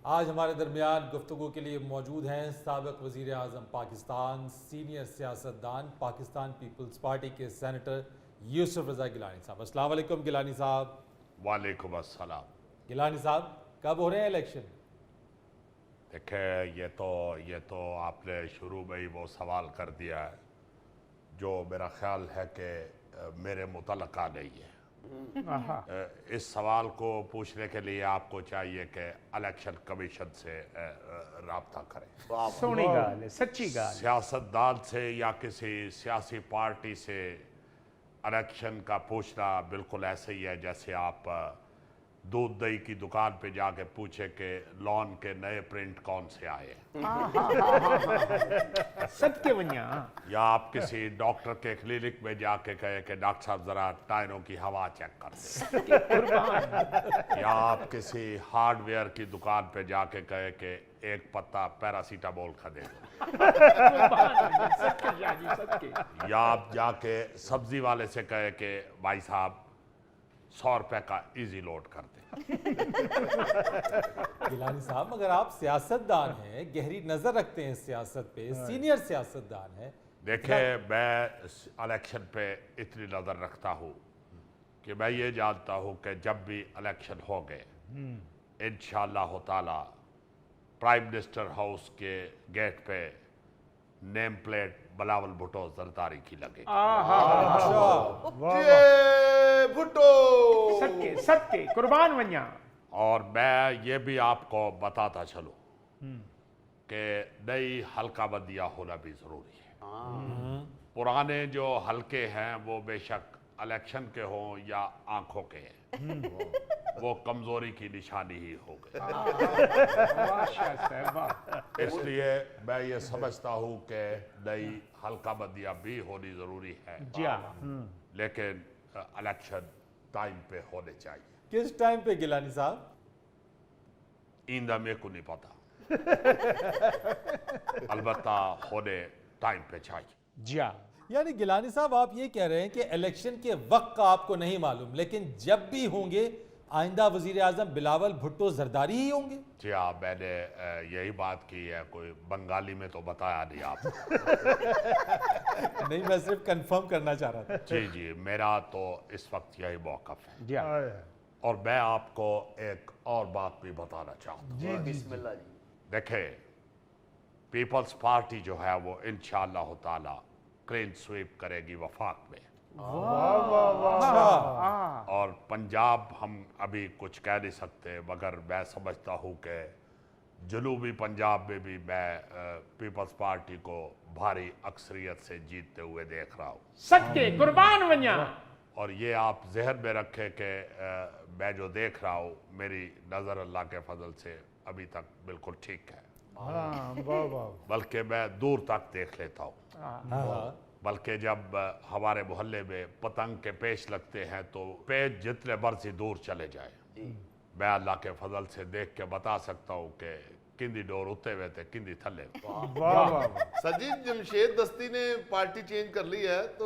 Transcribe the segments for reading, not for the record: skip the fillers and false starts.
آج ہمارے درمیان گفتگو کے لیے موجود ہیں سابق وزیر اعظم پاکستان، سینئر سیاستدان، پاکستان پیپلز پارٹی کے سینیٹر یوسف رضا گیلانی صاحب۔ السلام علیکم گیلانی صاحب۔ وعلیکم السلام۔ گیلانی صاحب کب ہو رہے ہیں الیکشن؟ دیکھیں یہ تو آپ نے شروع میں ہی وہ سوال کر دیا ہے جو میرا خیال ہے کہ میرے متعلقہ نہیں ہے۔ اس سوال کو پوچھنے کے لیے آپ کو چاہیے کہ الیکشن کمیشن سے رابطہ کریں۔ سونی گال ہے، سچی گال ہے۔ سیاستدان سے یا کسی سیاسی پارٹی سے الیکشن کا پوچھنا بالکل ایسے ہی ہے جیسے آپ دودھ دہی کی دکان پہ جا کے پوچھے کہ لون کے نئے پرنٹ کون سے آئے ہیں، سب کے ونیا، یا آپ کسی ڈاکٹر کے کلینک میں جا کے کہے کہ ڈاکٹر صاحب ذرا ٹائروں کی ہوا چیک کر دیں، یا آپ کسی ہارڈ ویئر کی دکان پہ جا کے کہے کہ ایک پتا پیراسیٹامول کا دے دو، یا آپ جا کے سبزی والے سے کہے کہ بھائی صاحب 100 روپے کا ایزی لوڈ کر دیں۔ گیلانی صاحب مگر آپ سیاستدان ہیں، گہری نظر رکھتے ہیں سیاست پہ، سینئر سیاستدان ہیں۔ دیکھیں میں الیکشن پہ اتنی نظر رکھتا ہوں کہ میں یہ جانتا ہوں کہ جب بھی الیکشن ہو گئے انشاءاللہ تعالی پرائم منسٹر ہاؤس کے گیٹ پہ نیم پلیٹ بلاول بھٹو زرداری کی لگے بھٹو سب کے قربان ونیا۔ اور میں یہ بھی آپ کو بتاتا چلوں کہ نئی حلقہ بندیاں ہونا بھی ضروری ہے۔ پرانے جو حلقے ہیں وہ بے شک الیکشن کے ہوں یا آنکھوں کے ہیں، وہ کمزوری کی نشانی ہی ہو گئے۔ اس لیے میں یہ سمجھتا ہوں کہ نئی حلقہ بندیاں بھی ہونی ضروری ہے، لیکن الیکشن ٹائم پہ ہونے چاہیے۔ کس ٹائم پہ گیلانی صاحب؟ ایندہ میں کو نہیں پتا، البتہ ہونے ٹائم پہ چاہیے۔ یعنی گیلانی صاحب آپ یہ کہہ رہے ہیں کہ الیکشن کے وقت کا آپ کو نہیں معلوم، لیکن جب بھی ہوں گے آئندہ وزیر اعظم بلاول بھٹو زرداری ہی ہوں گے؟ جی ہاں، میں نے یہی بات کی ہے، کوئی بنگالی میں تو بتایا نہیں آپ کو۔ نہیں، میں صرف کنفرم کرنا چاہ رہا تھا۔ جی میرا تو اس وقت یہی موقف ہے، اور میں آپ کو ایک اور بات بھی بتانا چاہتا ہوں۔ بسم اللہ جی۔ دیکھیں پیپلز پارٹی جو ہے وہ انشاءاللہ تعالی کلین سویپ کرے گی وفاق میں، اور پنجاب ہم ابھی کچھ کہہ نہیں سکتے، مگر میں سمجھتا ہوں کہ جنوبی پنجاب میں بھی میں پیپلز پارٹی کو بھاری اکثریت سے جیتتے ہوئے دیکھ رہا ہوں۔ سب کے قربان ونیا۔ اور یہ آپ ذہن میں رکھیں کہ میں جو دیکھ رہا ہوں میری نظر اللہ کے فضل سے ابھی تک بالکل ٹھیک ہے، بلکہ میں دور تک دیکھ لیتا ہوں، بلکہ جب ہمارے محلے میں پتنگ کے پیش لگتے ہیں تو پیچ جتنے برسی دور چلے جائے، میں اللہ کے فضل سے دیکھ کے بتا سکتا ہوں کہ کندی ڈور اتے ہوئے تھے کندی تھلے۔ سجید جمشید دستی نے پارٹی چینج کر لی ہے تو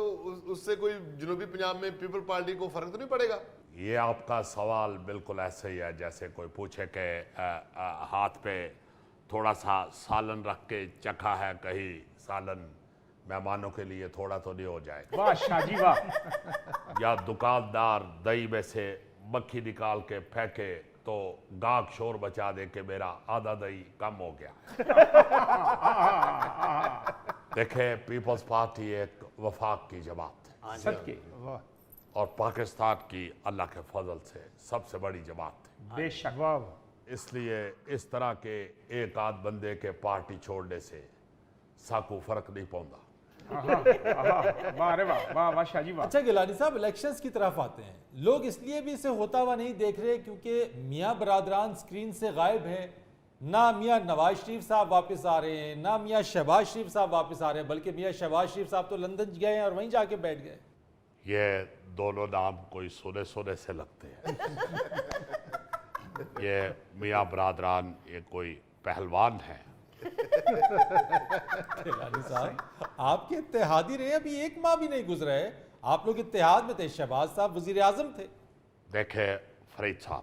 اس سے کوئی جنوبی پنجاب میں پیپل پارٹی کو فرق تو نہیں پڑے گا؟ یہ آپ کا سوال بالکل ایسے ہی ہے جیسے کوئی پوچھے کہ ہاتھ پہ تھوڑا سا سالن رکھ کے چکھا ہے، کہیں سالن مہمانوں کے لیے تھوڑا تو نہیں ہو جائے گا؟ واہ شاہ جی واہ۔ یا دکاندار دہی میں سے مکھی نکال کے پھینکے تو گاہک شور بچا دے کہ میرا آدھا دہی کم ہو گیا۔ دیکھیں پیپلز پارٹی ایک وفاق کی جماعت ہے، سب کے اور پاکستان کی اللہ کے فضل سے سب سے بڑی جماعت ہے۔ بے شک۔ اس لیے اس طرح کے ایک آدھ بندے کے پارٹی چھوڑنے سے ساکو فرق نہیں پوندا۔ واہ شاہ جی واہ۔ اچھا گیلانی صاحب، الیکشنز کی طرف آتے ہیں، لوگ اس لیے بھی اسے ہوتا ہوا نہیں دیکھ رہے کیونکہ میاں برادران سکرین سے غائب ہیں، نہ میاں نواز شریف صاحب واپس آ رہے ہیں، نہ میاں شہباز شریف صاحب واپس آ رہے ہیں، بلکہ میاں شہباز شریف صاحب تو لندن گئے ہیں اور وہیں جا کے بیٹھ گئے۔ یہ دونوں نام کوئی سنے سے لگتے ہیں۔ یہ میاں برادران یہ کوئی پہلوان ہے۔ گیلانی صاحب آپ کے اتحادی رہے، ابھی ایک ماہ بھی نہیں گزرا ہے، آپ لوگ اتحاد میں تھے، شہباز صاحب وزیر اعظم تھے۔ دیکھیں فرید صاحب،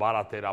12-13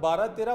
12-13